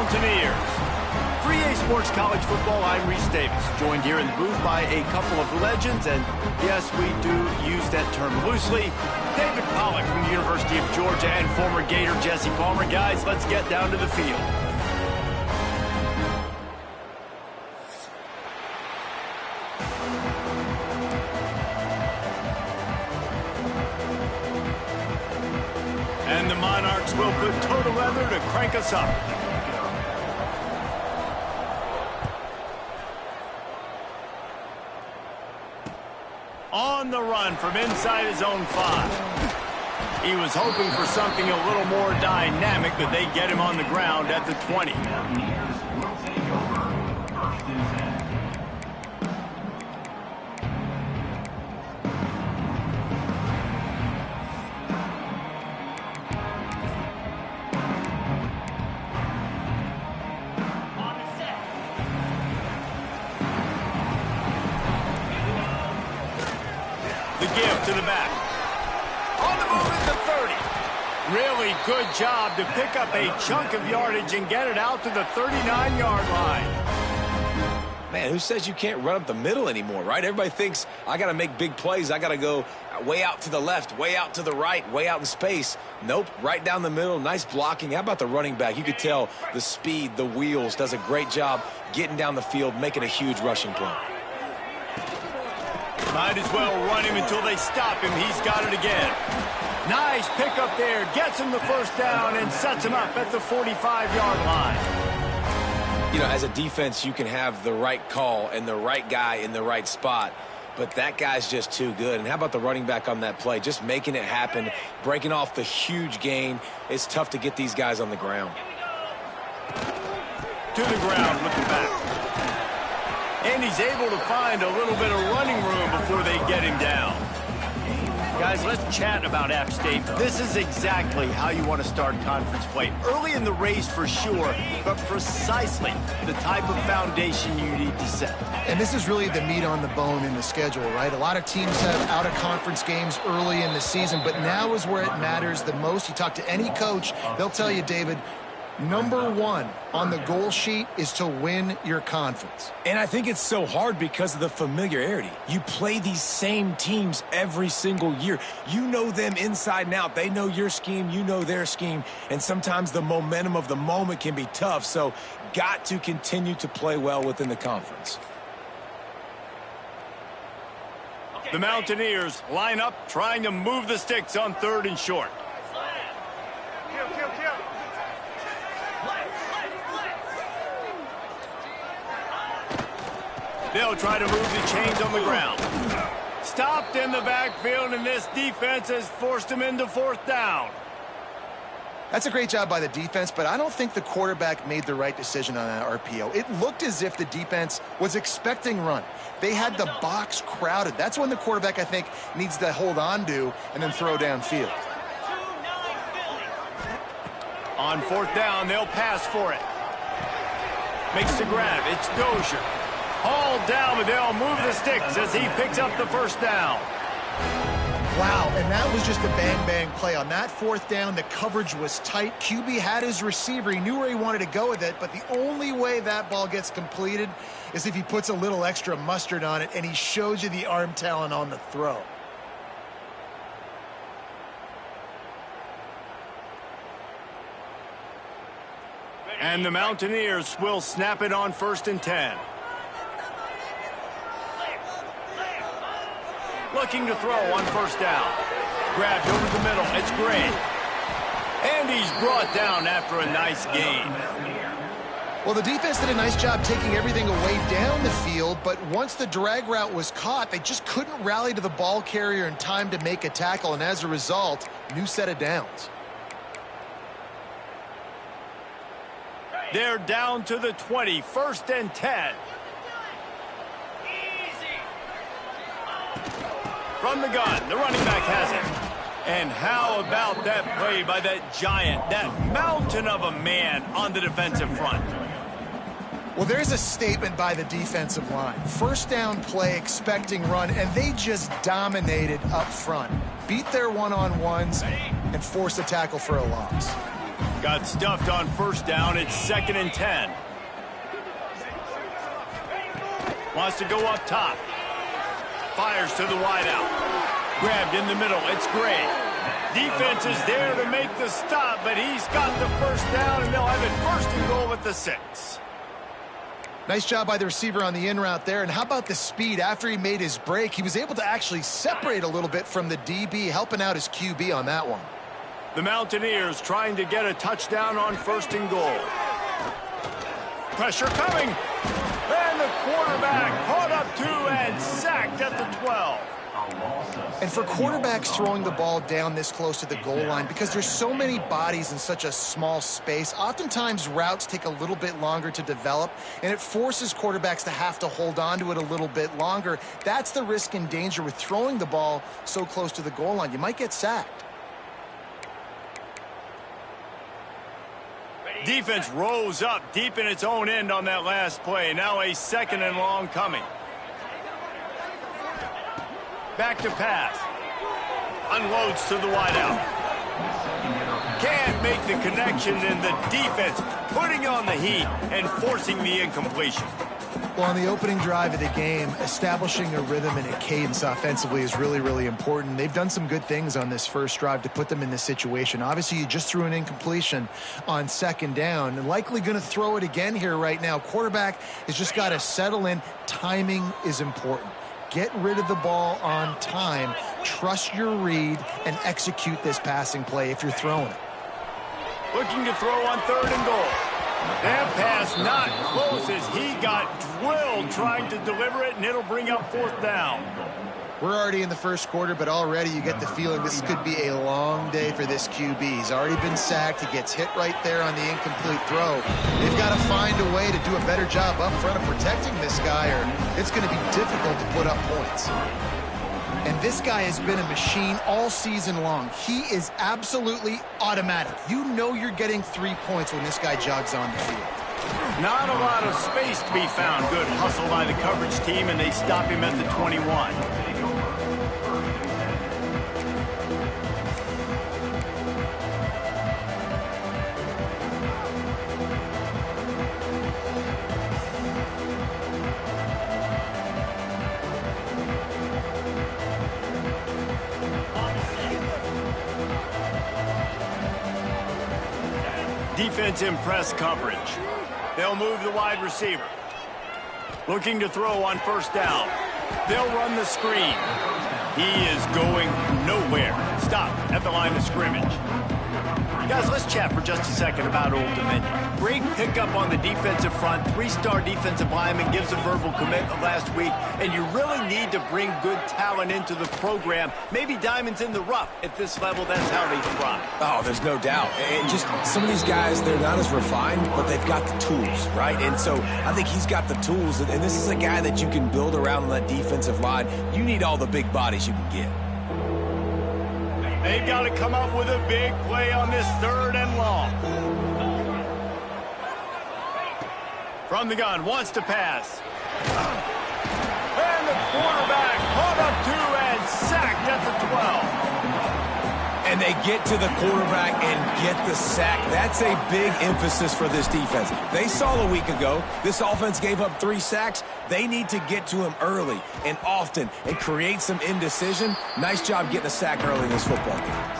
Mountaineers. For EA Sports College Football, I'm Reese Davis, joined here in the booth by a couple of legends, and yes, we do use that term loosely. David Pollack from the University of Georgia and former Gator Jesse Palmer. Guys, let's get down to the field. And the Monarchs will put total leather to crank us up. On the run from inside his own 5. He was hoping for something a little more dynamic, but they get him on the ground at the 20. Give to the back. On the move at the 30. Really good job to pick up a chunk of yardage and get it out to the 39-yard line. Man, who says you can't run up the middle anymore, right? Everybody thinks I got to make big plays. I got to go way out to the left, way out to the right, way out in space. Nope, right down the middle. Nice blocking. How about the running back? You could tell the speed, the wheels, does a great job getting down the field, making a huge rushing play. Might as well run him until they stop him. He's got it again. Nice pick up there. Gets him the first down and sets him up at the 45-yard line. You know, as a defense, you can have the right call and the right guy in the right spot, but that guy's just too good. And how about the running back on that play? Just making it happen, breaking off the huge gain. It's tough to get these guys on the ground. To the ground, looking back. And he's able to find a little bit of running room before they get him down. Guys, let's chat about App State. This is exactly how you want to start conference play. Early in the race for sure, but precisely the type of foundation you need to set. And this is really the meat on the bone in the schedule, right? A lot of teams have out-of-conference games early in the season, but now is where it matters the most. You talk to any coach, they'll tell you, David, number one on the goal sheet is to win your conference. And I think it's so hard because of the familiarity. You play these same teams every single year. You know them inside and out. They know your scheme, you know their scheme, and sometimes the momentum of the moment can be tough, so got to continue to play well within the conference. The Mountaineers line up trying to move the sticks on 3rd and short. They'll try to move the chains on the ground. Stopped in the backfield, and this defense has forced him into 4th down. That's a great job by the defense, but I don't think the quarterback made the right decision on that RPO. It looked as if the defense was expecting run. They had the box crowded. That's when the quarterback, I think, needs to hold on to and then throw downfield. On 4th down, they'll pass for it. Makes the grab. It's Dozier. Hauled down, but they'll move the sticks as he picks up the 1st down. Wow, and that was just a bang-bang play. On that 4th down, the coverage was tight. QB had his receiver. He knew where he wanted to go with it, but the only way that ball gets completed is if he puts a little extra mustard on it, and he shows you the arm talent on the throw. And the Mountaineers will snap it on 1st and 10. Looking to throw on 1st down. Grabbed over the middle. It's Gray. And he's brought down after a nice gain. Well, the defense did a nice job taking everything away down the field, but once the drag route was caught, they just couldn't rally to the ball carrier in time to make a tackle, and as a result, new set of downs. They're down to the 20, 1st and 10. From the gun, the running back has it. And how about that play by that giant, that mountain of a man on the defensive front? Well, there's a statement by the defensive line. 1st down play, expecting run, and they just dominated up front. Beat their one-on-ones and forced a tackle for a loss. Got stuffed on first down. It's 2nd and 10. Wants to go up top. Fires to the wideout. Grabbed in the middle. It's Gray. Defense is there to make the stop, but he's got the first down, and they'll have it 1st and goal at the 6. Nice job by the receiver on the in route there. And how about the speed? After he made his break, he was able to actually separate a little bit from the DB, helping out his QB on that one. The Mountaineers trying to get a touchdown on 1st and goal. Pressure coming. And the quarterback caught up 2 and sacked at the 12. And for quarterbacks throwing the ball down this close to the goal line, because there's so many bodies in such a small space, oftentimes routes take a little bit longer to develop, and it forces quarterbacks to have to hold on to it a little bit longer. That's the risk and danger with throwing the ball so close to the goal line. You might get sacked. Defense rose up deep in its own end on that last play. Now a 2nd and long coming. Back to pass. Unloads to the wideout. Can't make the connection, and the defense putting on the heat and forcing the incompletion. Well, on the opening drive of the game, establishing a rhythm and a cadence offensively is really, really important. They've done some good things on this first drive to put them in this situation. Obviously, you just threw an incompletion on 2nd down, and likely going to throw it again here right now. Quarterback has just got to settle in. Timing is important. Get rid of the ball on time. Trust your read and execute this passing play if you're throwing it. Looking to throw on 3rd and goal. That pass not close as he got drilled trying to deliver it, and it'll bring up 4th down. We're already in the first quarter, but already you get the feeling this could be a long day for this QB. He's already been sacked. He gets hit right there on the incomplete throw. They've got to find a way to do a better job up front of protecting this guy, or it's going to be difficult to put up points. And this guy has been a machine all season long. He is absolutely automatic. You know you're getting 3 points when this guy jogs on the field. Not a lot of space to be found. Good hustle by the coverage team, and they stop him at the 21. Defense in press coverage. They'll move the wide receiver. Looking to throw on 1st down. They'll run the screen. He is going nowhere. Stop at the line of scrimmage. Guys, let's chat for just a second about Old Dominion. Great pickup on the defensive front. 3-star defensive lineman gives a verbal commitment last week, and you really need to bring good talent into the program. Maybe diamonds in the rough. At this level, that's how they thrive. Oh, there's no doubt. And just some of these guys, they're not as refined, but they've got the tools, right? And so I think he's got the tools, and this is a guy that you can build around on that defensive line. You need all the big bodies you can get. They've got to come up with a big play on this 3rd and long. From the gun, wants to pass. And the quarterback caught up 2 and sacked at the 12. And they get to the quarterback and get the sack. That's a big emphasis for this defense. They saw a week ago, this offense gave up 3 sacks. They need to get to him early and often and create some indecision. Nice job getting a sack early in this football game.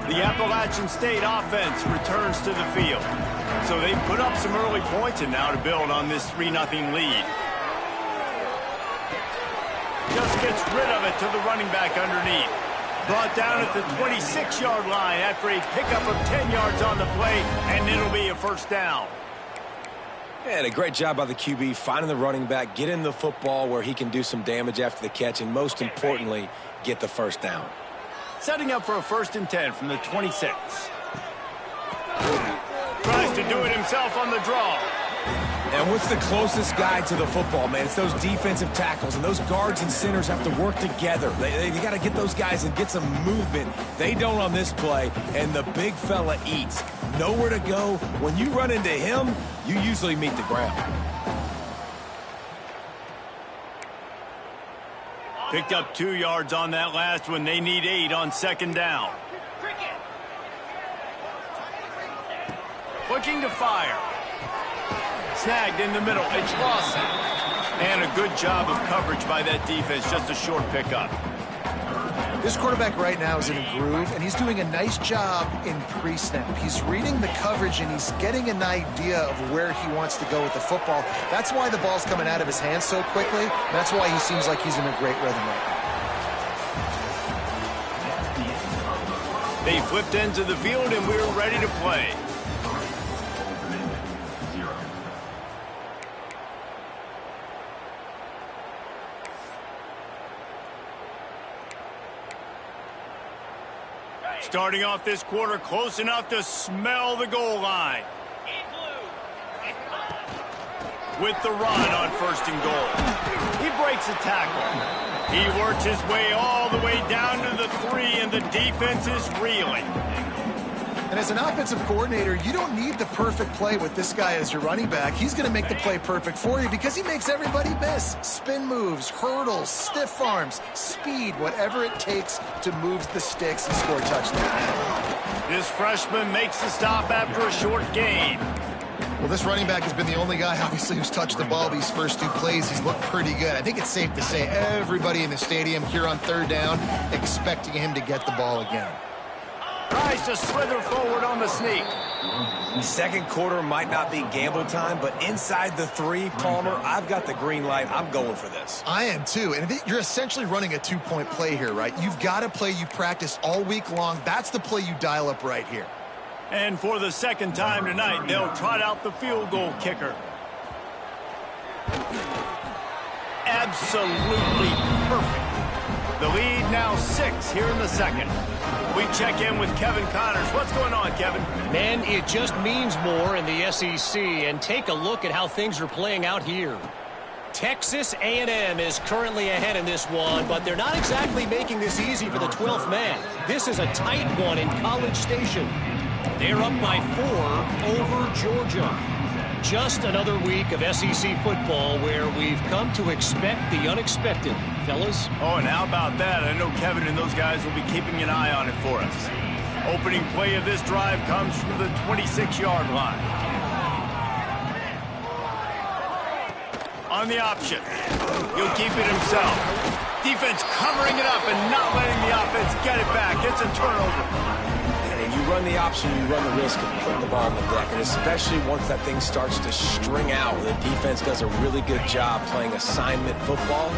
The Appalachian State offense returns to the field. So they put up some early points, and now to build on this 3-0 lead. Just gets rid of it to the running back underneath. Brought down at the 26-yard line after a pickup of 10 yards on the play, and it'll be a 1st down. And a great job by the QB finding the running back, getting the football where he can do some damage after the catch, and most importantly, get the 1st down. Setting up for a 1st and 10 from the 26. Tries to do it himself on the draw. And what's the closest guy to the football, man? It's those defensive tackles, and those guards and centers have to work together. They got to get those guys and get some movement. They don't on this play, and the big fella eats. Nowhere to go. When you run into him, you usually meet the ground. Picked up 2 yards on that last one. They need 8 on second down. Looking to fire. Snagged in the middle. It's Lawson. And a good job of coverage by that defense. Just a short pickup. This quarterback right now is in a groove, and he's doing a nice job in pre-snap. He's reading the coverage, and he's getting an idea of where he wants to go with the football. That's why the ball's coming out of his hands so quickly. That's why he seems like he's in a great rhythm right now. They flipped into the field, and we're ready to play. Starting off this quarter close enough to smell the goal line. With the run on first and goal. He breaks a tackle. He works his way all the way down to the 3, and the defense is reeling. And as an offensive coordinator, you don't need the perfect play with this guy as your running back. He's going to make the play perfect for you because he makes everybody miss. Spin moves, hurdles, stiff arms, speed, whatever it takes to move the sticks and score a touchdown. This freshman makes the stop after a short gain. Well, this running back has been the only guy, obviously, who's touched the ball these first 2 plays. He's looked pretty good. I think it's safe to say everybody in the stadium here on third down expecting him to get the ball again. Tries to slither forward on the sneak. Second quarter might not be gamble time, but inside the 3, Palmer, I've got the green light. I'm going for this. I am too. And you're essentially running a 2-point play here, right? You've got a play you've practiced all week long. That's the play you dial up right here. And for the second time tonight, they'll trot out the field goal kicker. Absolutely perfect. The lead now 6 here in the second. We check in with Kevin Connors. What's going on, Kevin? Man, it just means more in the SEC, and take a look at how things are playing out here. Texas A&M is currently ahead in this one, but they're not exactly making this easy for the 12th man. This is a tight one in College Station. They're up by 4 over Georgia. Just another week of SEC football where we've come to expect the unexpected, fellas. Oh, and how about that? I know Kevin and those guys will be keeping an eye on it for us. Opening play of this drive comes from the 26-yard line. On the option. He'll keep it himself. Defense covering it up and not letting the offense get it back. It's a turnover. When you run the option, you run the risk of putting the ball on the deck, and especially once that thing starts to string out, the defense does a really good job playing assignment football.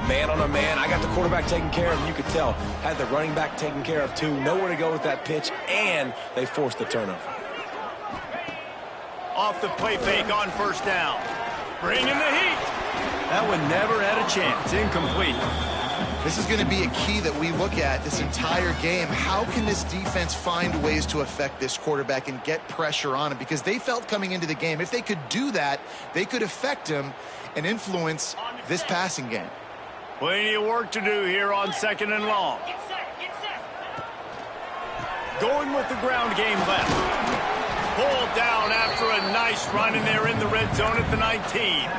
Man on a man, I got the quarterback taken care of, you could tell. Had the running back taken care of too. Nowhere to go with that pitch, and they forced the turnover. Off the play fake on first down. Bringing the heat. That one never had a chance. Incomplete. This is going to be a key that we look at this entire game. How can this defense find ways to affect this quarterback and get pressure on him? Because they felt coming into the game, if they could do that, they could affect him and influence this passing game. Plenty of work to do here on second and long. Going with the ground game left. Pulled down after a nice run, and they're in the red zone at the 19.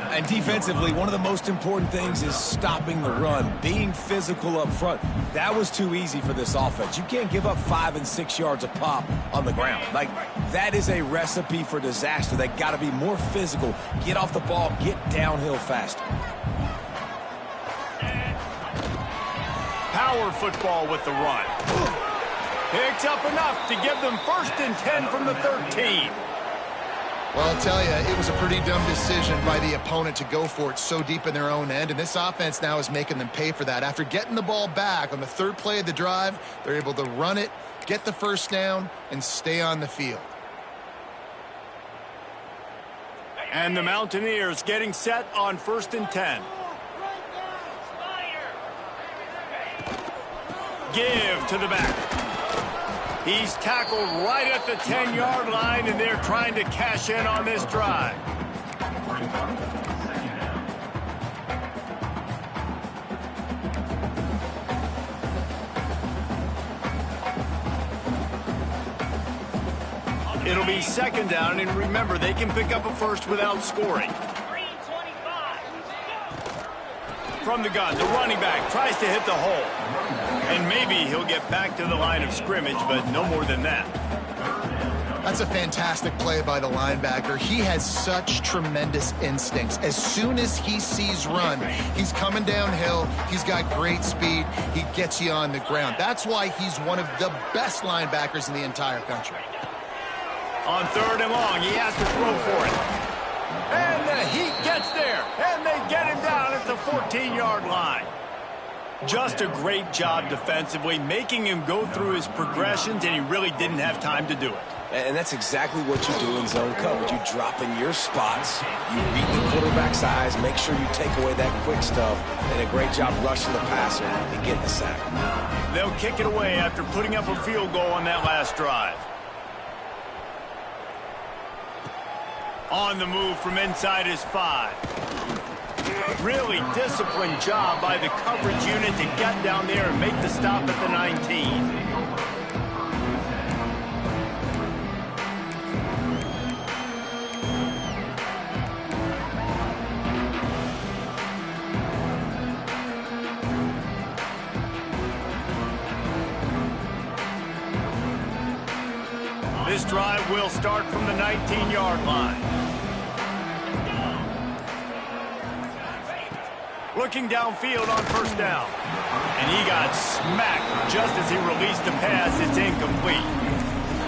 And defensively, one of the most important things is stopping the run, being physical up front. That was too easy for this offense. You can't give up 5 and 6 yards a pop on the ground. Like, that is a recipe for disaster. They got to be more physical, get off the ball, get downhill faster. Power football with the run. Picks up enough to give them 1st and 10 from the 13. Well, I'll tell you, it was a pretty dumb decision by the opponent to go for it so deep in their own end, and this offense now is making them pay for that. After getting the ball back on the 3rd play of the drive, they're able to run it, get the first down, and stay on the field. And the Mountaineers getting set on 1st and 10. Give to the back. He's tackled right at the 10-yard line, and they're trying to cash in on this drive. It'll be second down, and remember, they can pick up a first without scoring. From the gun, the running back tries to hit the hole. And maybe he'll get back to the line of scrimmage, but no more than that. That's a fantastic play by the linebacker. He has such tremendous instincts. As soon as he sees run, he's coming downhill. He's got great speed. He gets you on the ground. That's why he's one of the best linebackers in the entire country. On third and long, he has to throw for it. And the heat gets there, and they get him down at the 14-yard line. Just a great job defensively, making him go through his progressions, and he really didn't have time to do it. And that's exactly what you do in zone coverage. You drop in your spots, you read the quarterback's eyes, make sure you take away that quick stuff, and a great job rushing the passer and getting the sack. They'll kick it away after putting up a field goal on that last drive. On the move from inside his 5. Really disciplined job by the coverage unit to get down there and make the stop at the 19. This drive will start from the 19-yard line. Looking downfield on first down. And he got smacked just as he released the pass. It's incomplete.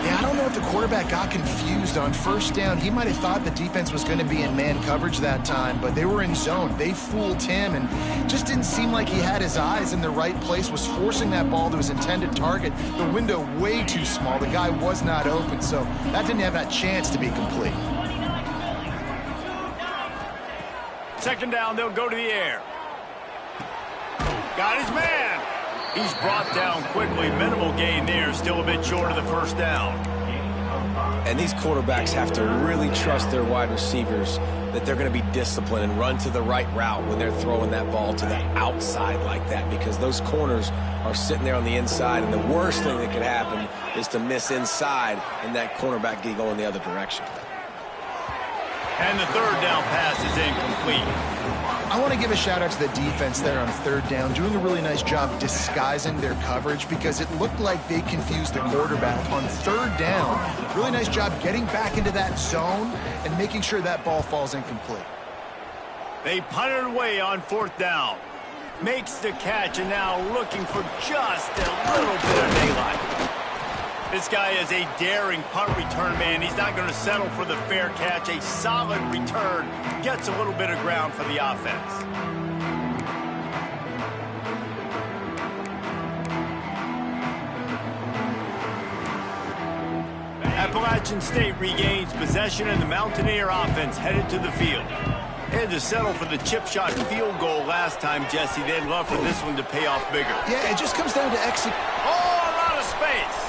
Yeah, I don't know if the quarterback got confused on first down. He might have thought the defense was going to be in man coverage that time, but they were in zone. They fooled him, and just didn't seem like he had his eyes in the right place, was forcing that ball to his intended target. The window way too small. The guy was not open, so that didn't have that chance to be complete. Second down, they'll go to the air. Got his man. He's brought down quickly. Minimal gain there. Still a bit short of the first down. And these quarterbacks have to really trust their wide receivers that they're going to be disciplined and run to the right route when they're throwing that ball to the outside like that, because those corners are sitting there on the inside, and the worst thing that could happen is to miss inside and that cornerback get going the other direction. And the third down pass is incomplete. I want to give a shout out to the defense there on third down, doing a really nice job disguising their coverage, because it looked like they confused the quarterback on third down. Really nice job getting back into that zone and making sure that ball falls incomplete. They punted away on fourth down. Makes the catch, and now looking for just a little bit of daylight. This guy is a daring punt return man. He's not going to settle for the fair catch. A solid return. Gets a little bit of ground for the offense. Appalachian State regains possession, and the Mountaineer offense headed to the field. They had to settle for the chip shot field goal last time, Jesse. They'd love for this one to pay off bigger. Yeah, it just comes down to execution. Oh, a lot of space.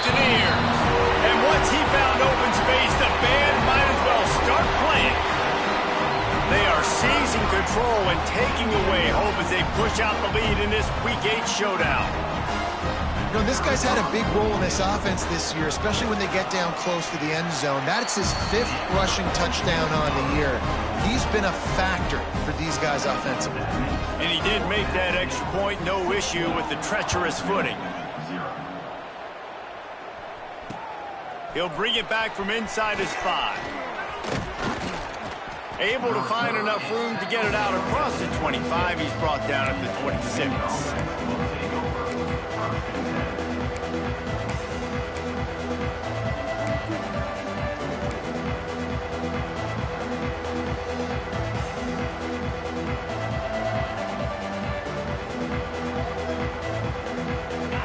Mountaineers. And once he found open space, the band might as well start playing. They are seizing control and taking away hope as they push out the lead in this Week 8 showdown. You know, this guy's had a big role in this offense this year, especially when they get down close to the end zone. That's his 5th rushing touchdown on the year. He's been a factor for these guys offensively. And he did make that extra point, no issue with the treacherous footing. He'll bring it back from inside his 5. Able to find enough room to get it out across the 25. He's brought down at the 26.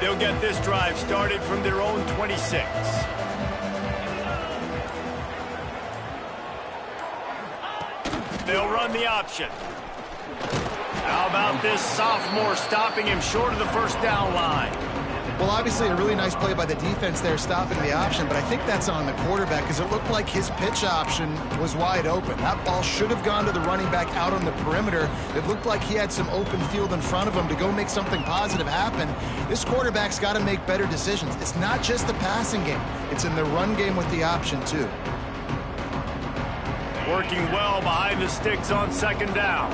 They'll get this drive started from their own 26. They'll run the option. How about this sophomore stopping him short of the first down line? Well, obviously a really nice play by the defense there stopping the option, but I think that's on the quarterback because it looked like his pitch option was wide open. That ball should have gone to the running back out on the perimeter. It looked like he had some open field in front of him to go make something positive happen. This quarterback's got to make better decisions. It's not just the passing game. It's in the run game with the option, too. Working well behind the sticks on second down.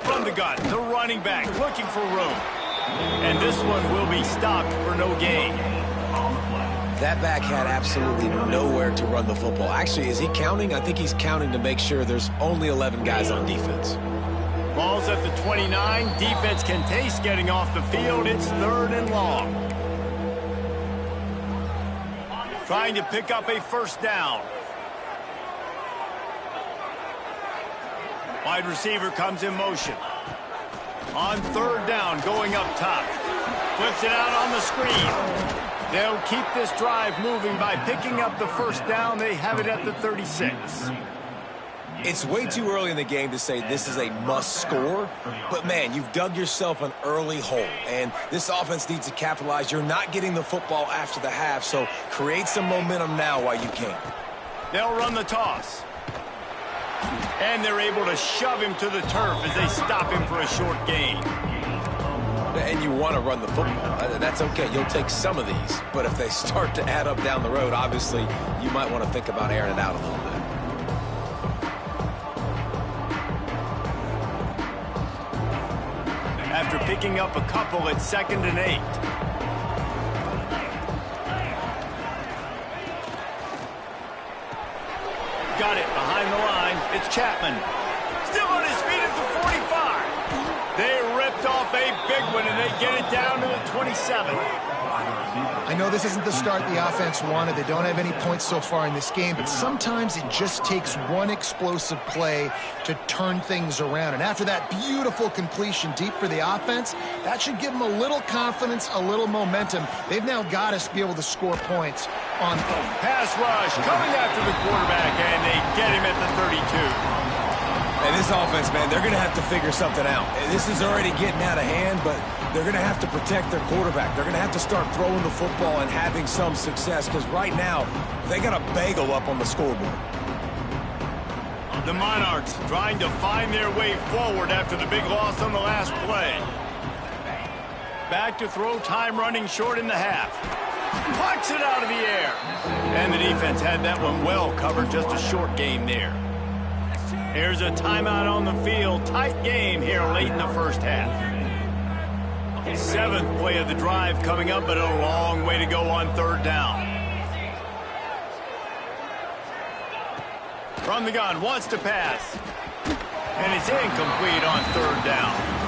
From the gun, the running back looking for room. And this one will be stopped for no gain. That back had absolutely nowhere to run the football. Actually, is he counting? I think he's counting to make sure there's only 11 guys on defense. Ball's at the 29. Defense can taste getting off the field. It's 3rd and long. Trying to pick up a first down. Wide receiver comes in motion. On 3rd down, going up top. Flips it out on the screen. They'll keep this drive moving by picking up the first down. They have it at the 36. It's way too early in the game to say this is a must score, but man, you've dug yourself an early hole, and this offense needs to capitalize. You're not getting the football after the half, so create some momentum now while you can. They'll run the toss. And they're able to shove him to the turf as they stop him for a short gain. And you want to run the football. That's okay. You'll take some of these. But if they start to add up down the road, obviously, you might want to think about airing it out a little bit. After picking up a couple at 2nd and 8. Got it behind the line. It's Chapman. Still on his feet at the 45. They ripped off a big one, and they get it down to the 27. I know this isn't the start the offense wanted. They don't have any points so far in this game, but sometimes it just takes one explosive play to turn things around. And after that beautiful completion deep for the offense, that should give them a little confidence, a little momentum. They've now got to be able to score points on pass rush coming after the quarterback, and they get him at the 32. And this offense, man, they're going to have to figure something out. This is already getting out of hand, but they're going to have to protect their quarterback. They're going to have to start throwing the football and having some success because right now they got a bagel up on the scoreboard. The Monarchs trying to find their way forward after the big loss on the last play. Back to throw, time running short in the half. Plucks it out of the air. And the defense had that one well covered, just a short game there. Here's a timeout on the field. Tight game here late in the first half. 7th play of the drive coming up, but a long way to go on 3rd down. From the gun, wants to pass. And it's incomplete on 3rd down.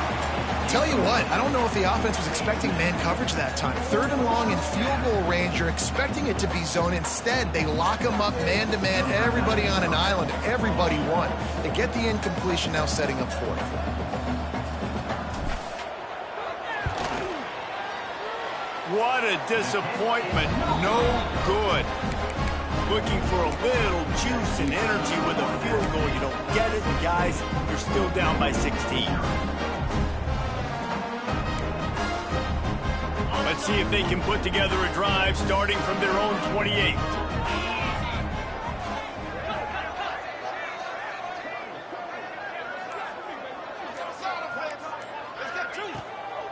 Tell you what, I don't know if the offense was expecting man coverage that time. 3rd and long in field goal range, you're expecting it to be zone. Instead, they lock them up man-to-man, everybody on an island, everybody won. They get the incompletion, now setting up 4th. What a disappointment. No good. Looking for a little juice and energy with a field goal. You don't get it, and guys, you're still down by 16. Let's see if they can put together a drive starting from their own 28.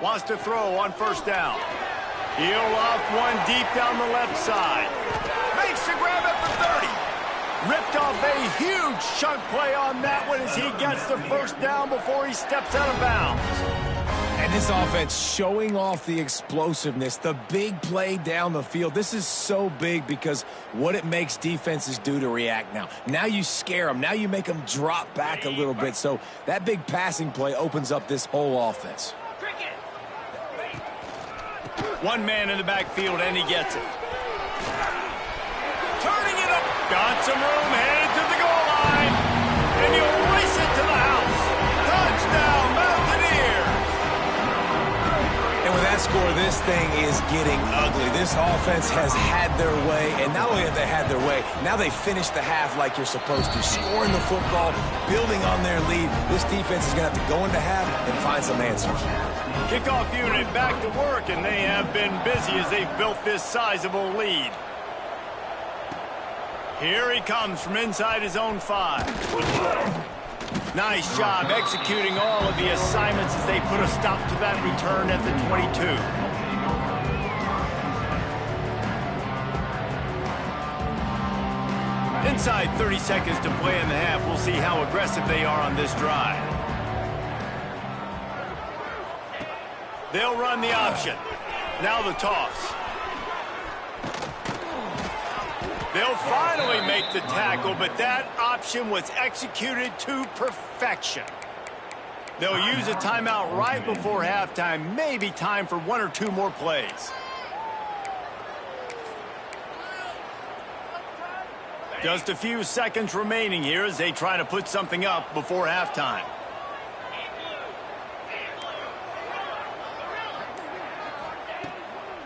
Wants to throw on 1st down. He'll off one deep down the left side. Makes the grab at the 30. Ripped off a huge chunk play on that one as he gets the 1st down before he steps out of bounds. And this offense showing off the explosiveness, the big play down the field. This is so big because what it makes defenses do to react now. Now you scare them. Now you make them drop back a little bit. So that big passing play opens up this whole offense. One man in the backfield, and he gets it. Turning it up. Got some room, headed to the goal line. And he'll race it to the house. Touchdown, Mountaineers. And with that score, this thing is getting ugly. This offense has had their way, and not only have they had their way, now they finished the half like you're supposed to, scoring the football, building on their lead. This defense is going to have to go into half and find some answers. Kickoff unit back to work, and they have been busy as they've built this sizable lead. Here he comes from inside his own 5. Nice job executing all of the assignments as they put a stop to that return at the 22. Inside 30 seconds to play in the half. We'll see how aggressive they are on this drive. They'll run the option. Now the toss. They'll finally make the tackle, but that option was executed to perfection. They'll use a timeout right before halftime. Maybe time for 1 or 2 more plays. Just a few seconds remaining here as they try to put something up before halftime.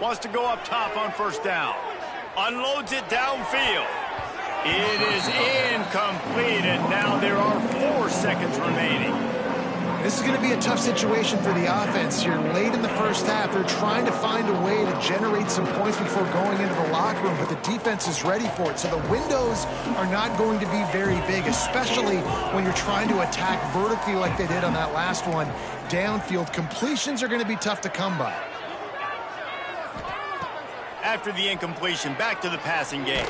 Wants to go up top on first down. Unloads it downfield. It is incomplete, and now there are 4 seconds remaining. This is going to be a tough situation for the offense here. Late in the first half, they're trying to find a way to generate some points before going into the locker room, but the defense is ready for it. So the windows are not going to be very big, especially when you're trying to attack vertically like they did on that last one. Downfield completions are going to be tough to come by. After the incompletion, back to the passing game.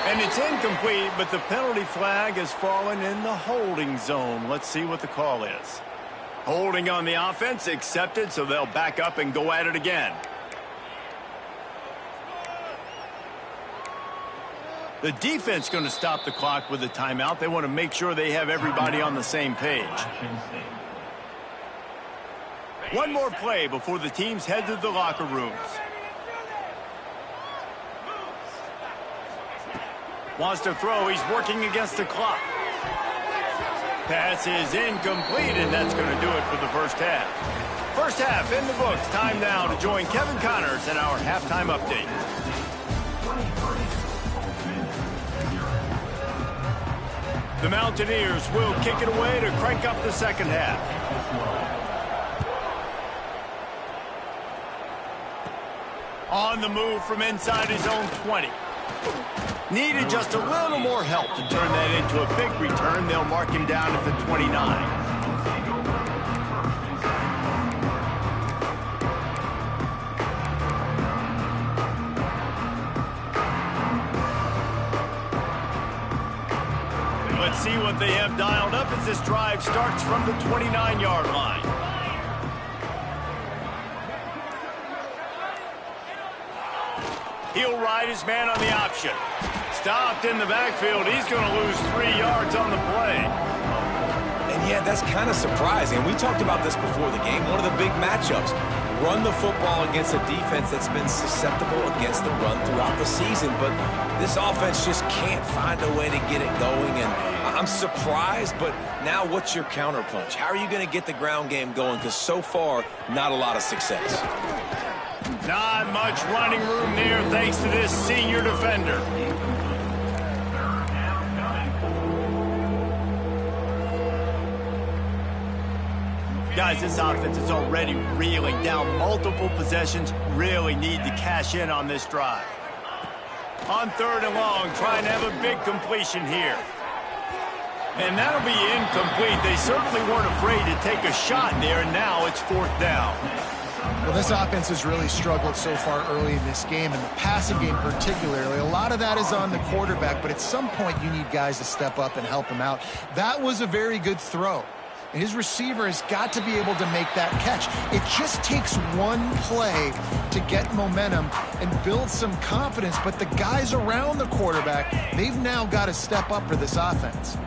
And it's incomplete, but the penalty flag has fallen in the holding zone. Let's see what the call is. Holding on the offense, accepted, so they'll back up and go at it again. The defense going to stop the clock with a timeout. They want to make sure they have everybody on the same page. One more play before the teams head to the locker rooms. Wants to throw. He's working against the clock. Pass is incomplete, and that's going to do it for the first half. First half in the books. Time now to join Kevin Connors in our halftime update. The Mountaineers will kick it away to crank up the second half. On the move from inside his own 20. Needed just a little more help to turn that into a big return. They'll mark him down at the 29. Let's see what they have dialed up as this drive starts from the 29-yard line. He'll ride his man on the option. Stopped in the backfield. He's going to lose 3 yards on the play. And yeah, that's kind of surprising. We talked about this before the game. One of the big matchups. Run the football against a defense that's been susceptible against the run throughout the season. But this offense just can't find a way to get it going. And I'm surprised, but now what's your counterpunch? How are you going to get the ground game going? Because so far, not a lot of success. Not much running room there thanks to this senior defender. Guys, this offense is already reeling down multiple possessions. Really need to cash in on this drive. On 3rd and long, trying to have a big completion here. And that'll be incomplete. They certainly weren't afraid to take a shot there, and now it's 4th down. Well, this offense has really struggled so far early in this game, and the passing game particularly. A lot of that is on the quarterback, but at some point you need guys to step up and help him out. That was a very good throw. And his receiver has got to be able to make that catch. It just takes one play to get momentum and build some confidence, but the guys around the quarterback, they've now got to step up for this offense.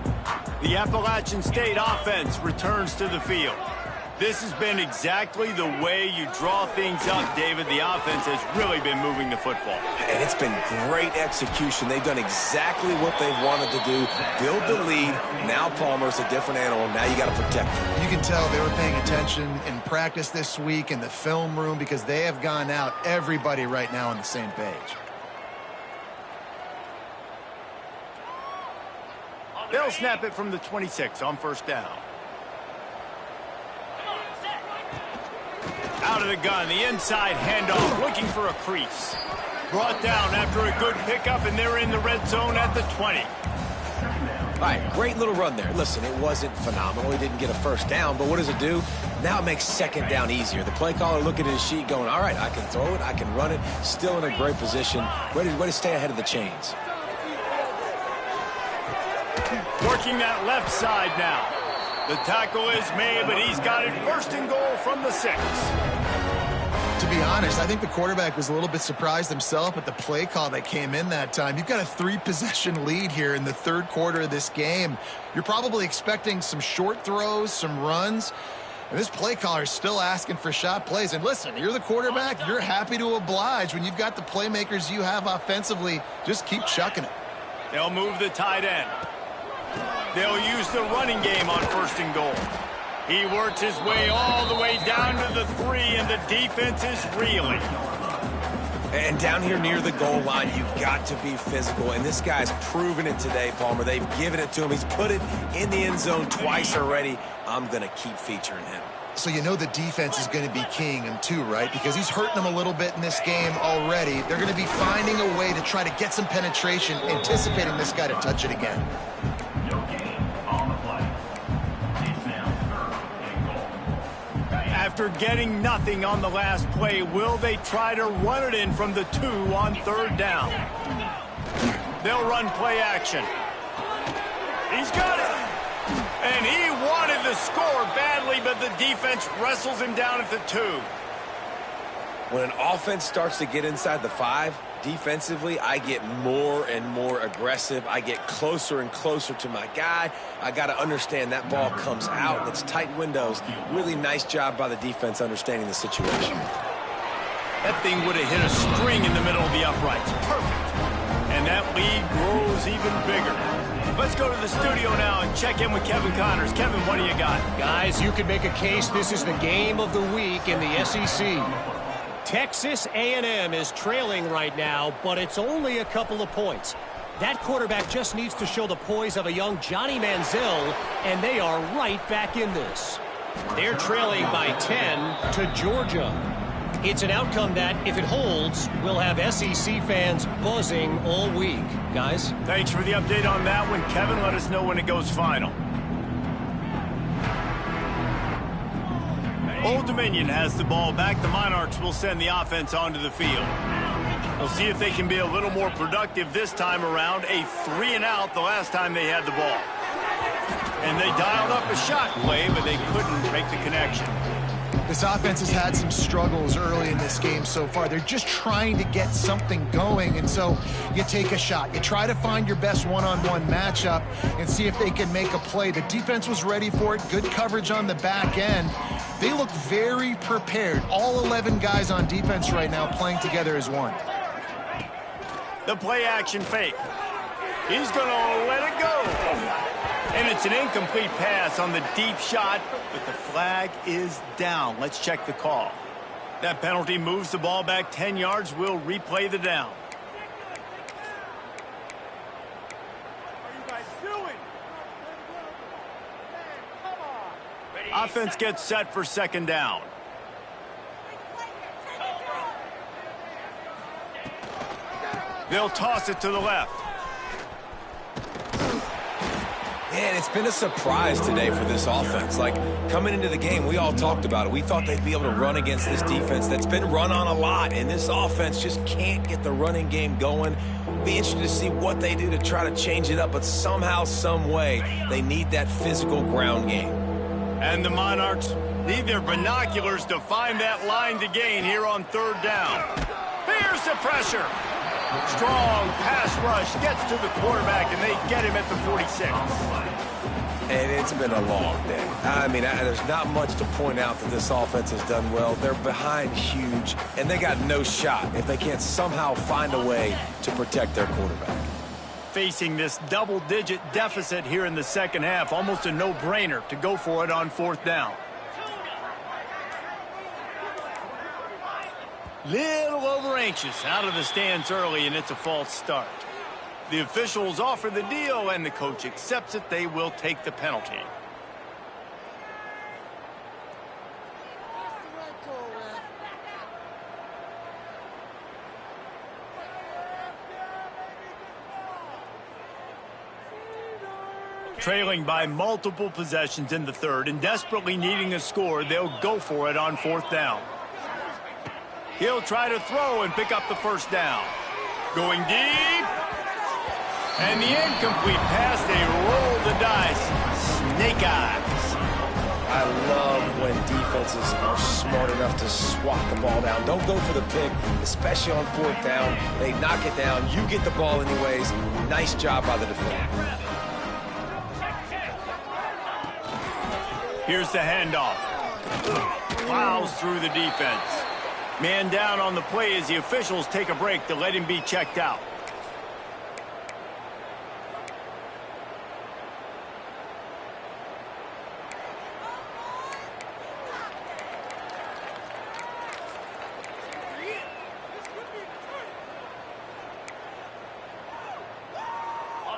The Appalachian State offense returns to the field. This has been exactly the way you draw things up, David. The offense has really been moving the football. And it's been great execution. They've done exactly what they've wanted to do. Build the lead. Now Palmer's a different animal. Now you got to protect him. You can tell they were paying attention in practice this week in the film room because they have gone out, everybody right now on the same page. They'll snap it from the 26 on first down. Out of the gun, the inside handoff, looking for a crease. Brought down after a good pickup, and they're in the red zone at the 20. All right, great little run there. Listen, it wasn't phenomenal. He didn't get a first down, but what does it do? Now it makes second down easier. The play caller looking at his sheet going, all right, I can throw it, I can run it, still in a great position, ready to stay ahead of the chains. Working that left side now. The tackle is made, but he's got it first and goal from the 6. To be honest, I think the quarterback was a little bit surprised himself at the play call that came in that time. You've got a 3-possession lead here in the third quarter of this game. You're probably expecting some short throws, some runs. And this play caller is still asking for shot plays. And listen, you're the quarterback. You're happy to oblige. When you've got the playmakers you have offensively, just keep chucking it. They'll move the tight end. They'll use the running game on first and goal. He works his way all the way down to the 3, and the defense is reeling. And down here near the goal line, you've got to be physical. And this guy's proven it today, Palmer. They've given it to him. He's put it in the end zone twice already. I'm going to keep featuring him. So you know the defense is going to be keying him too, right? Because he's hurting them a little bit in this game already. They're going to be finding a way to try to get some penetration, anticipating this guy to touch it again. After getting nothing on the last play, will they try to run it in from the 2 on third down? They'll run play action. He's got it. And he wanted to score badly, but the defense wrestles him down at the 2. When an offense starts to get inside the 5, defensively, I get more and more aggressive. I get closer and closer to my guy. I got to understand that ball comes out. It's tight windows. Really nice job by the defense understanding the situation. That thing would have hit a string in the middle of the uprights. Perfect. And that lead grows even bigger. Let's go to the studio now and check in with Kevin Connors. Kevin, what do you got? Guys, you can make a case this is the game of the week in the SEC. Texas A&M is trailing right now, but it's only a couple of points. That quarterback just needs to show the poise of a young Johnny Manziel, and they are right back in this. They're trailing by 10 to Georgia. It's an outcome that, if it holds, will have SEC fans buzzing all week. Guys? Thanks for the update on that one, Kevin. Let us know when it goes final. Old Dominion has the ball back. The Monarchs will send the offense onto the field. We'll see if they can be a little more productive this time around. A 3-and-out the last time they had the ball. And they dialed up a shot play, but they couldn't make the connection. This offense has had some struggles early in this game so far. They're just trying to get something going, and so you take a shot. You try to find your best one-on-one matchup and see if they can make a play. The defense was ready for it. Good coverage on the back end. They look very prepared. All 11 guys on defense right now playing together as one. The play action fake. He's going to let it go. And it's an incomplete pass on the deep shot, but the flag is down. Let's check the call. That penalty moves the ball back 10 yards. We'll replay the down. What are you guys doing? Come on. Offense gets set for second down. They'll toss it to the left. Man, it's been a surprise today for this offense. Like, coming into the game, we all talked about it. We thought they'd be able to run against this defense that's been run on a lot, and this offense just can't get the running game going. Be interested to see what they do to try to change it up, but somehow, some way, they need that physical ground game. And the Monarchs need their binoculars to find that line to gain here on third down. Here's the pressure. Strong pass rush gets to the quarterback, and they get him at the 46. And it's been a long day. I mean, there's not much to point out that this offense has done well. They're behind huge, and they got no shot if they can't somehow find a way to protect their quarterback. Facing this double-digit deficit here in the second half, almost a no-brainer to go for it on fourth down. Little over-anxious out of the stands early, and it's a false start. The officials offer the deal, and the coach accepts it. They will take the penalty. Trailing by multiple possessions in the third and desperately needing a score, they'll go for it on fourth down. He'll try to throw and pick up the first down. Going deep. And the incomplete pass, they roll the dice. Snake eyes. I love when defenses are smart enough to swat the ball down. Don't go for the pick, especially on fourth down. They knock it down. You get the ball anyways. Nice job by the defender. Here's the handoff. Plows through the defense. Man down on the play as the officials take a break to let him be checked out.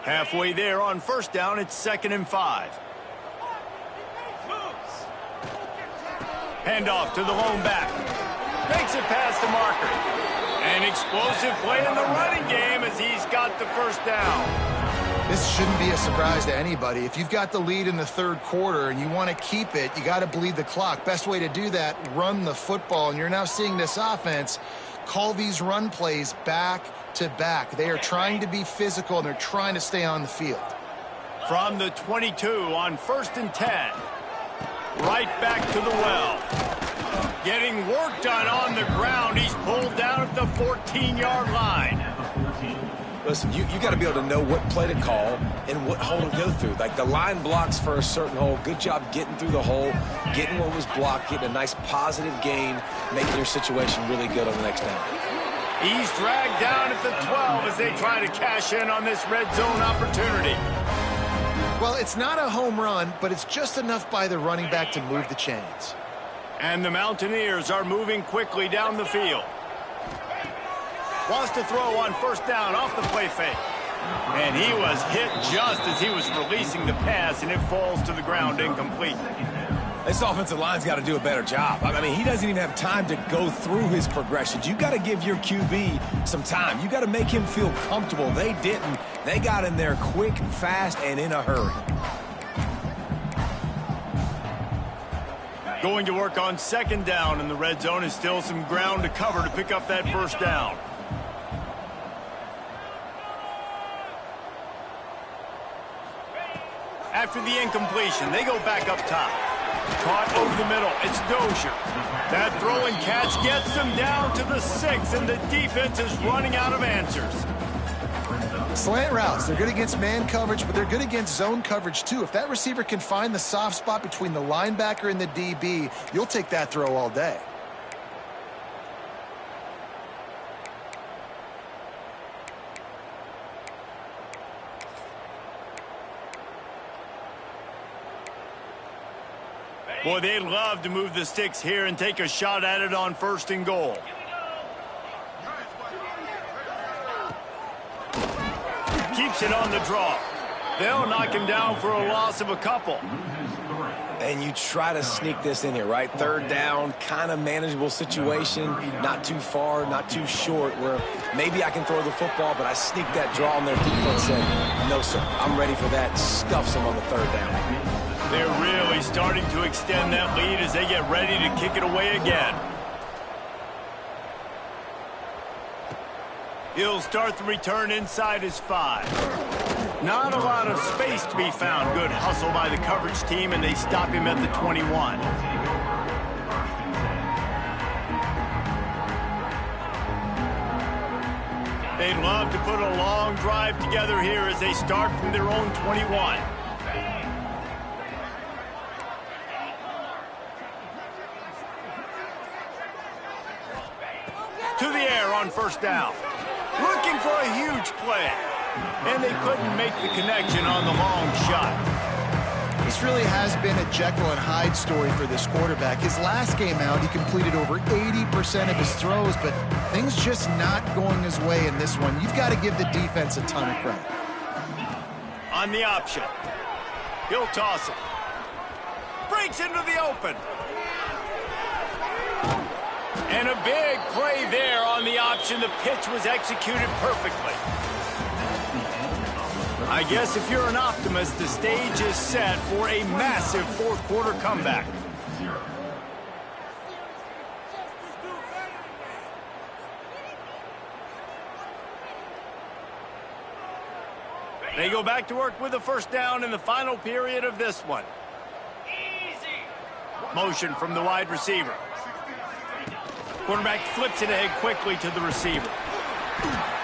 Halfway there on first down, it's 2nd and 5. Handoff to the lone back. Makes it past the marker. An explosive play in the running game as he's got the first down. This shouldn't be a surprise to anybody. If you've got the lead in the third quarter and you want to keep it, you got to bleed the clock. Best way to do that, run the football. And you're now seeing this offense call these run plays back to back. They are trying to be physical, and they're trying to stay on the field. From the 22 on 1st and 10. Right back to the well. Getting work done on the ground. He's pulled down at the 14-yard line. Listen, you got to be able to know what play to call and what hole to go through. Like the line blocks for a certain hole. Good job getting through the hole, getting what was blocked, getting a nice positive gain, making your situation really good on the next down. He's dragged down at the 12 as they try to cash in on this red zone opportunity. Well, it's not a home run, but it's just enough by the running back to move the chains. And the Mountaineers are moving quickly down the field. Wants to throw on first down off the play fake. And he was hit just as he was releasing the pass, and it falls to the ground incomplete. This offensive line's got to do a better job. I mean, he doesn't even have time to go through his progressions. You got to give your QB some time. You got to make him feel comfortable. They didn't. They got in there quick, fast, and in a hurry. Going to work on 2nd down, and the red zone is still some ground to cover to pick up that first down. After the incompletion, they go back up top. Caught over the middle. It's Dozier. That throw and catch gets them down to the 6, and the defense is running out of answers. Slant routes, they're good against man coverage, but they're good against zone coverage too. If that receiver can find the soft spot between the linebacker and the DB, you'll take that throw all day. Boy, they'd love to move the sticks here and take a shot at it on 1st and goal. Keeps it on the draw. They'll knock him down for a loss of a couple. And you try to sneak this in here, right? 3rd down, kind of manageable situation. Not too far, not too short, where maybe I can throw the football, but I sneak that draw on their defense and no, sir, I'm ready for that. Stuffs them on the 3rd down. They're really starting to extend that lead as they get ready to kick it away again. He'll start the return inside his 5. Not a lot of space to be found. Good hustle by the coverage team, and they stop him at the 21. They'd love to put a long drive together here as they start from their own 21. To the air on first down. Looking for a huge play. And they couldn't make the connection on the long shot. This really has been a Jekyll and Hyde story for this quarterback. His last game out, he completed over 80% of his throws, but things just not going his way in this one. You've got to give the defense a ton of credit. On the option. He'll toss it. Breaks into the open. And a big play there on the option. The pitch was executed perfectly. I guess if you're an optimist, the stage is set for a massive fourth quarter comeback. They go back to work with the first down in the final period of this one. Motion from the wide receiver. Quarterback flips it ahead quickly to the receiver.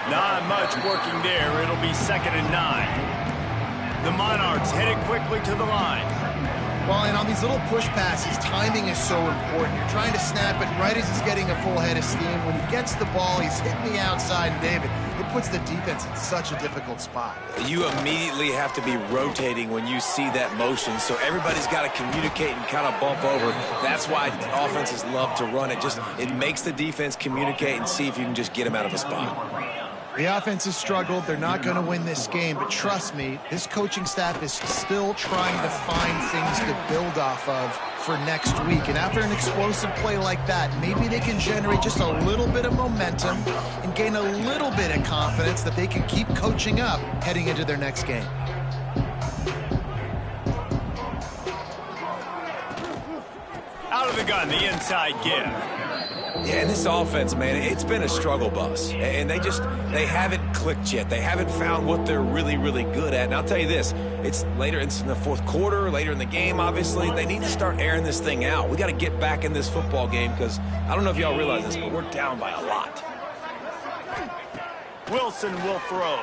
Not much working there. It'll be 2nd and 9. The Monarchs headed quickly to the line. Well, and on these little push passes, timing is so important. You're trying to snap it right as he's getting a full head of steam. When he gets the ball, he's hitting the outside, and David, it puts the defense in such a difficult spot. You immediately have to be rotating when you see that motion, so everybody's got to communicate and kind of bump over. That's why offenses love to run it. It makes the defense communicate and see if you can just get him out of a spot. The offense has struggled. They're not going to win this game, but trust me, this coaching staff is still trying to find things to build off of for next week. And after an explosive play like that, maybe they can generate just a little bit of momentum and gain a little bit of confidence that they can keep coaching up heading into their next game. Out of the gun, the inside give. Yeah, and this offense, man, it's been a struggle bus. And they haven't clicked yet. They haven't found what they're really, really good at. And I'll tell you this, it's in the fourth quarter, later in the game, obviously. They need to start airing this thing out. We got to get back in this football game because I don't know if y'all realize this, but we're down by a lot. Wilson will throw.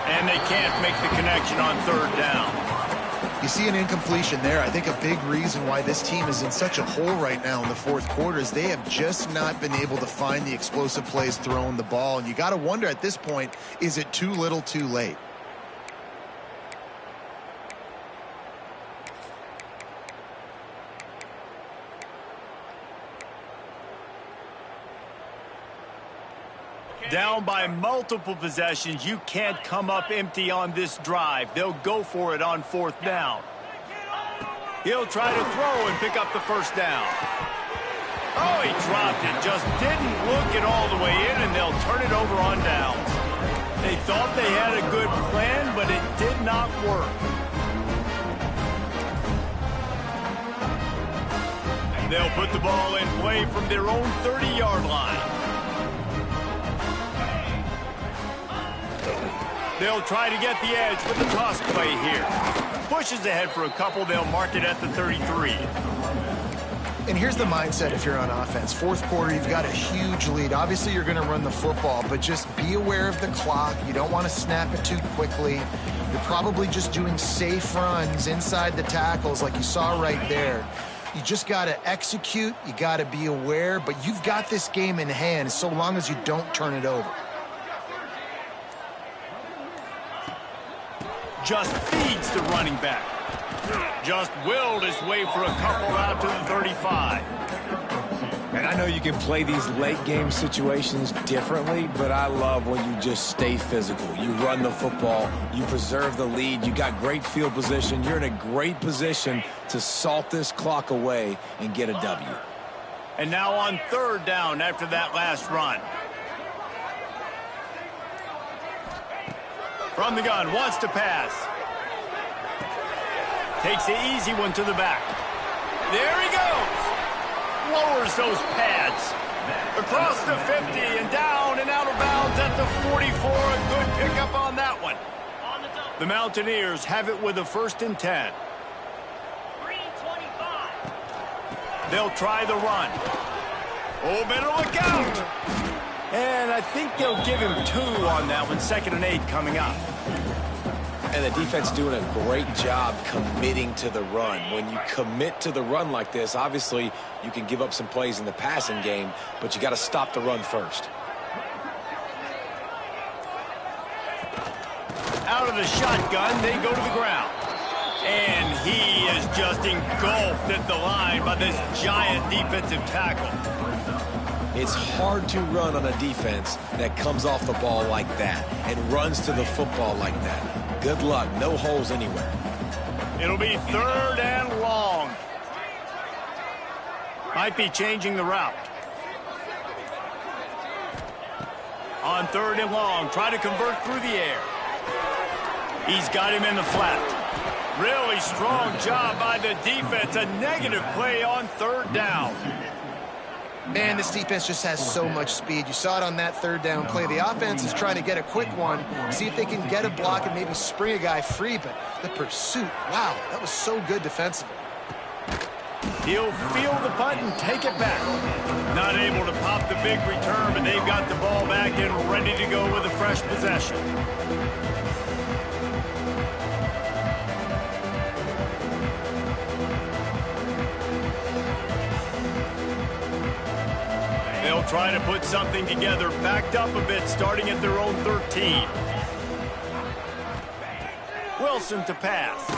And they can't make the connection on 3rd down. You see an incompletion there. I think a big reason why this team is in such a hole right now in the fourth quarter is they have just not been able to find the explosive plays throwing the ball. And you got to wonder at this point, is it too little too late? Down by multiple possessions, you can't come up empty on this drive. They'll go for it on 4th down. He'll try to throw and pick up the first down. Oh, he dropped it. Just didn't look it all the way in, and they'll turn it over on downs. They thought they had a good plan, but it did not work. They'll put the ball in play from their own 30-yard line. They'll try to get the edge with the toss play here. Pushes ahead for a couple. They'll mark it at the 33. And here's the mindset if you're on offense. Fourth quarter, you've got a huge lead. Obviously, you're going to run the football, but just be aware of the clock. You don't want to snap it too quickly. You're probably just doing safe runs inside the tackles like you saw right there. You just got to execute. You got to be aware, but you've got this game in hand so long as you don't turn it over. Just feeds the running back. Just willed his way for a couple out to the 35. And I know you can play these late game situations differently, but I love when you just stay physical. You run the football, you preserve the lead, you got great field position, you're in a great position to salt this clock away and get a W. And now on 3rd down after that last run. From the gun, wants to pass. Takes the easy one to the back. There he goes. Lowers those pads. Across the 50 and down and out of bounds at the 44. A good pickup on that one. The Mountaineers have it with a 1st and 10. They'll try the run. Oh, better look out. And and I think they'll give him 2 on that one. 2nd and 8 coming up. And the defense doing a great job committing to the run. When you commit to the run like this, obviously you can give up some plays in the passing game, but you got to stop the run first. Out of the shotgun, they go to the ground. And he is just engulfed at the line by this giant defensive tackle. It's hard to run on a defense that comes off the ball like that and runs to the football like that. Good luck. No holes anywhere. It'll be 3rd and long. Might be changing the route. On 3rd and long, try to convert through the air. He's got him in the flat. Really strong job by the defense. A negative play on 3rd down. Man, this defense just has so much speed. You saw it on that 3rd down play. The offense is trying to get a quick one, see if they can get a block and maybe spring a guy free, but the pursuit, wow, that was so good defensively. He'll field the punt and take it back. Not able to pop the big return, but they've got the ball back and ready to go with a fresh possession. They'll try to put something together, backed up a bit, starting at their own 13. Wilson to pass.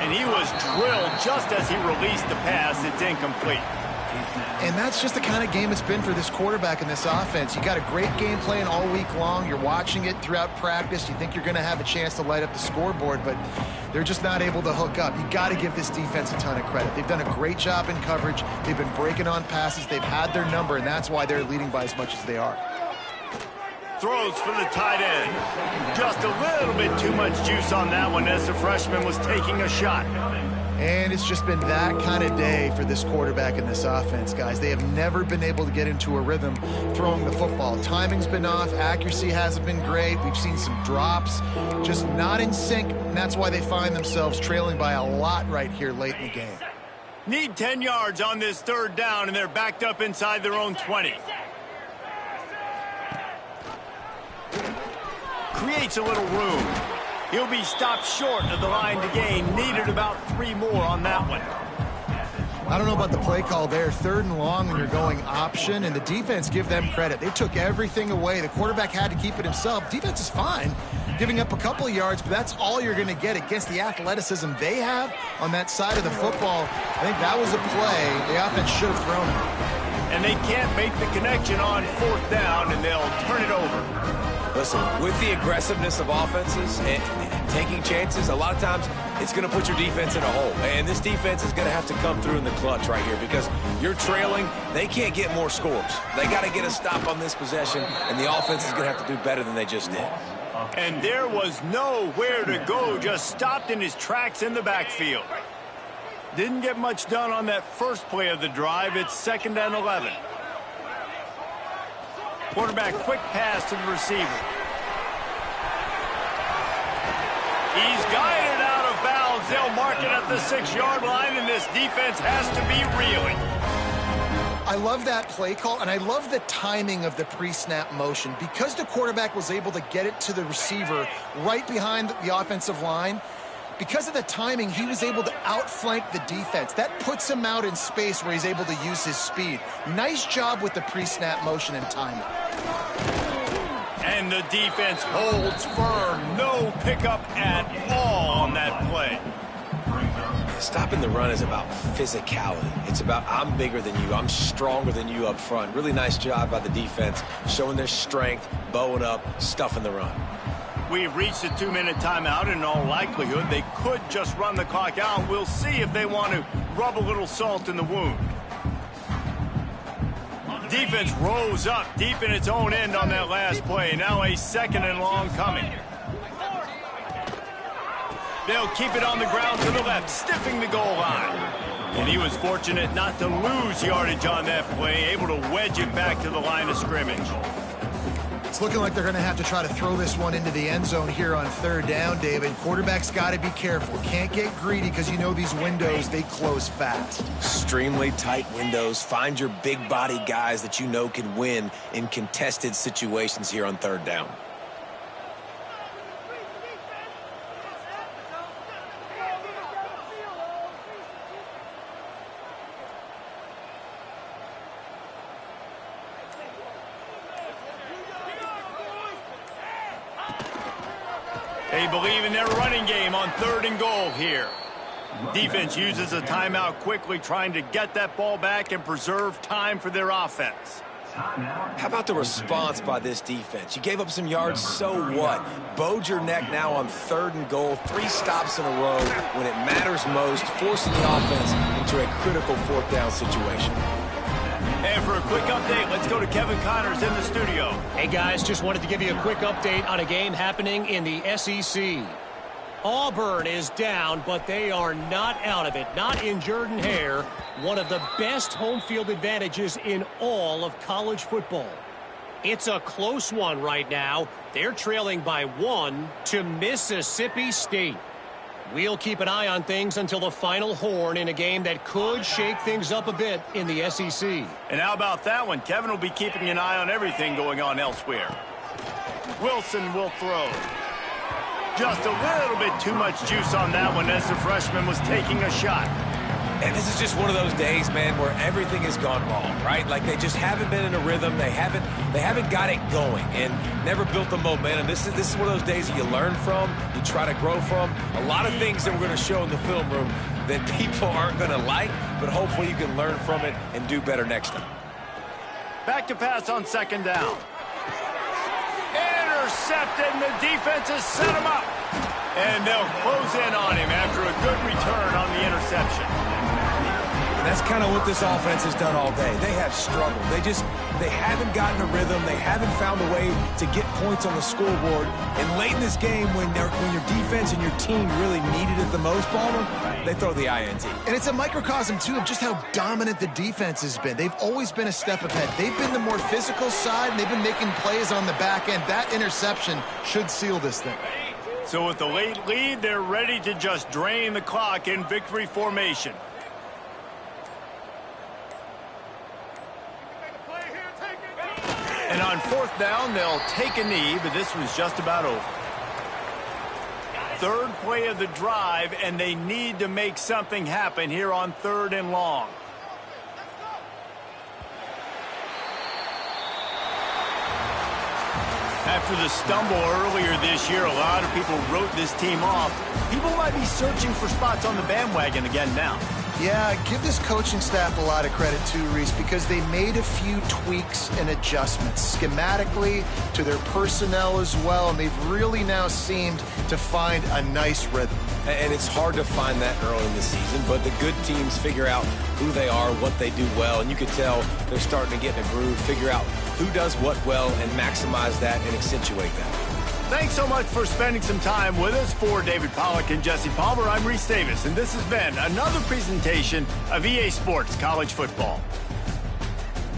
And he was drilled just as he released the pass. It's incomplete. And that's just the kind of game it's been for this quarterback in this offense. You got a great game plan all week long. You're watching it throughout practice. You think you're going to have a chance to light up the scoreboard, but they're just not able to hook up. You got to give this defense a ton of credit. They've done a great job in coverage. They've been breaking on passes. They've had their number, and that's why they're leading by as much as they are. Throws for the tight end. Just a little bit too much juice on that one as the freshman was taking a shot. And it's just been that kind of day for this quarterback in this offense, guys. They have never been able to get into a rhythm throwing the football. Timing's been off. Accuracy hasn't been great. We've seen some drops. Just not in sync, and that's why they find themselves trailing by a lot right here late in the game. Need 10 yards on this 3rd down, and they're backed up inside their own 20. Creates a little room. He'll be stopped short of the line to gain. Needed about 3 more on that one. I don't know about the play call there. 3rd and long when you're going option, and the defense, give them credit. They took everything away. The quarterback had to keep it himself. Defense is fine, giving up a couple of yards, but that's all you're going to get against the athleticism they have on that side of the football. I think that was a play the offense should have thrown it. And they can't make the connection on 4th down, and they'll turn it over. Listen, with the aggressiveness of offenses and taking chances, a lot of times it's going to put your defense in a hole. And this defense is going to have to come through in the clutch right here because you're trailing. They can't get more scores. They got to get a stop on this possession, and the offense is going to have to do better than they just did. And there was nowhere to go, just stopped in his tracks in the backfield. Didn't get much done on that first play of the drive. It's 2nd and 11. Quarterback quick pass to the receiver. He's guided out of bounds. They'll mark it at the 6-yard line, and this defense has to be reeling. I love that play call, and I love the timing of the pre-snap motion. Because the quarterback was able to get it to the receiver right behind the offensive line, because of the timing, he was able to outflank the defense. That puts him out in space where he's able to use his speed. Nice job with the pre-snap motion and timing. And the defense holds firm. No pickup at all on that play. Stopping the run is about physicality. It's about I'm bigger than you. I'm stronger than you up front. Really nice job by the defense, showing their strength, bowing up, stuffing the run. We've reached a 2-minute timeout, and in all likelihood, they could just run the clock out. We'll see if they want to rub a little salt in the wound. Defense rose up deep in its own end on that last play. Now a 2nd and long coming. They'll keep it on the ground to the left, stiffing the goal line. And he was fortunate not to lose yardage on that play, able to wedge it back to the line of scrimmage. It's looking like they're going to have to try to throw this one into the end zone here on third down, David. Quarterback's got to be careful. Can't get greedy because you know these windows, they close fast. Extremely tight windows. Find your big body guys that you know can win in contested situations here on third down. They believe in their running game on 3rd and goal here. Defense uses a timeout quickly, trying to get that ball back and preserve time for their offense. How about the response by this defense? You gave up some yards, so what? Bowed your neck now on 3rd and goal. 3 stops in a row when it matters most, forcing the offense into a critical 4th down situation. And for a quick update, let's go to Kevin Connors in the studio. Hey, guys, just wanted to give you a quick update on a game happening in the SEC. Auburn is down, but they are not out of it. Not injured in hair. One of the best home field advantages in all of college football. It's a close one right now. They're trailing by 1 to Mississippi State. We'll keep an eye on things until the final horn in a game that could shake things up a bit in the SEC. And how about that one? Kevin will be keeping an eye on everything going on elsewhere. Wilson will throw. Just a little bit too much juice on that one as the freshman was taking a shot. And this is just one of those days, man, where everything has gone wrong, right? Like they just haven't been in a rhythm. They haven't got it going and never built the momentum. This is one of those days that you learn from, you try to grow from. A lot of things that we're going to show in the film room that people aren't going to like, but hopefully you can learn from it and do better next time. Back to pass on 2nd down. Intercepted, and the defense has set him up. And they'll close in on him after a good return on the interception. And that's kind of what this offense has done all day. They have struggled. They haven't gotten a rhythm. They haven't found a way to get points on the scoreboard. And late in this game, when your defense and your team really needed it the most, Palmer, they throw the INT. And it's a microcosm, too, of just how dominant the defense has been. They've always been a step ahead. They've been the more physical side, and they've been making plays on the back end. That interception should seal this thing. So with the late lead, they're ready to just drain the clock in victory formation. And on 4th down, they'll take a knee, but this was just about over. 3rd play of the drive, and they need to make something happen here on 3rd and long. After the stumble earlier this year, a lot of people wrote this team off. People might be searching for spots on the bandwagon again now. Yeah, give this coaching staff a lot of credit too, Reese, because they made a few tweaks and adjustments schematically to their personnel as well, and they've really now seemed to find a nice rhythm. And it's hard to find that early in the season, but the good teams figure out who they are, what they do well, and you can tell they're starting to get in a groove, figure out who does what well, and maximize that and accentuate that. Thanks so much for spending some time with us. For David Pollack and Jesse Palmer, I'm Reese Davis, and this has been another presentation of EA Sports College Football.